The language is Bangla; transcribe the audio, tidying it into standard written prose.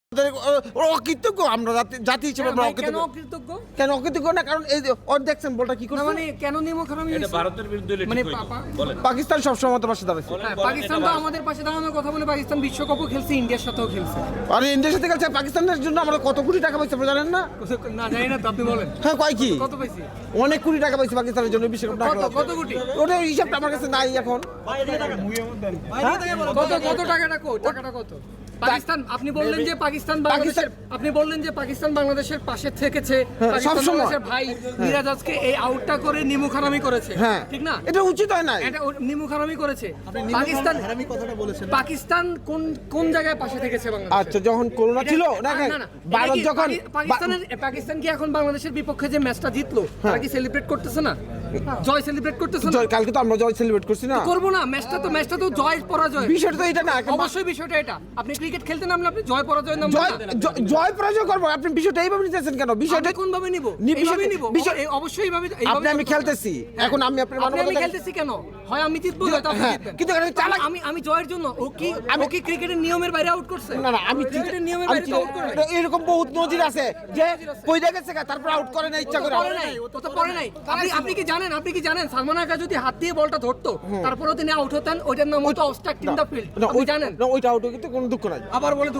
অকৃতজ্ঞ আমরা জাতি হিসেবে আমরা অকৃতজ্ঞ। কেন অকৃতজ্ঞ না? কারণ এই যে ওর দেখছেন বলটা কি করছে, মানে কেন নিমক হারামি এটা ভারতের বিরুদ্ধে মানে পাকিস্তান সবসময় আমাদের পাশে দাঁড়াচ্ছে। পাকিস্তান তো আমাদের পাশে দাঁড়ানোর কথা বলে পাকিস্তান বিশ্বকাপও খেলছে, ইন্ডিয়ার সাথেও খেলছে। আর ইন্ডিয়ার সাথে খেলছে, পাকিস্তানের জন্য আমরা কত কোটি টাকা পাইছি আপনি জানেন না? না জানি না, তো আপনি বলেন। হ্যাঁ কয় কি কত পাইছি? অনেক কোটি টাকা পাইছি পাকিস্তানের জন্য বিশ্বকাপ না খেলার। কত কোটি? ওটার হিসাবটা আমার কাছে নাই এখন। কত টাকাটা কত? পাকিস্তান, আপনি বললেন যে পাকিস্তান বাংলাদেশের পাশে থেকেছে, পাকিস্তান বাংলাদেশের ভাই মিরাজ আজকে এই আউটটা করে নিমুখ হারামি করেছে, হ্যাঁ ঠিক না? এটা উচিত হয় না, এটা নিমুখ হারামি করেছে। পাকিস্তান কোন জায়গায় পাশে থেকেছে বাংলাদেশ? আচ্ছা যখন করোনা ছিল না, ভারত যখন পাকিস্তান কি এখন বাংলাদেশের বিপক্ষে যে ম্যাচটা জিতলো তারা কি সেলিব্রেট করতেছে না? জয় সেলিব্রেট করতেছে না? কালকে তো আমরা জয় সেলিব্রেট করছি না, করবো না। ম্যাচটা তো জয় পরাজয়, বিষয়টা তো এটা না। অবশ্যই বিষয়টা এটা। আপনি ক্রিকেট খেলতে নামলে আপনি জয় পরাজয়ের নাম জয় পরাজয় করবো, আপনি বিষয়টা এইভাবে নিতেছেন কেন? বিষয়টা কোন ভাবে নিব? অবশ্যই এইভাবে। আপনি আমি খেলতেছি এখন, আমি আপনার আমি খেলতেছি কেন? হয় আমি জিতবো নয়তো আপনি জিতবেন। কিন্তু আমি জয়ের জন্য ও কি ক্রিকেটের নিয়মের বাইরে আউট করছে? না আমি ক্রিকেটের নিয়মের বাইরে আউট করে এরকম বহুত নজির আছে যে কইরা গেছে তারপর আউট করে না ইচ্ছা করে। পরে নাই। আপনি কি জানেন সালমান আগা যদি হাত দিয়ে বলটা ধরতো তারপরেও তিনি আউট হতেন, ওইটার নাম হতো অবস্ট্রাক্টিং দ্য ফিল্ড। আপনি জানেন? না ওইটা আউট কিন্তু কোনো দুঃখ নাই। আবার বলে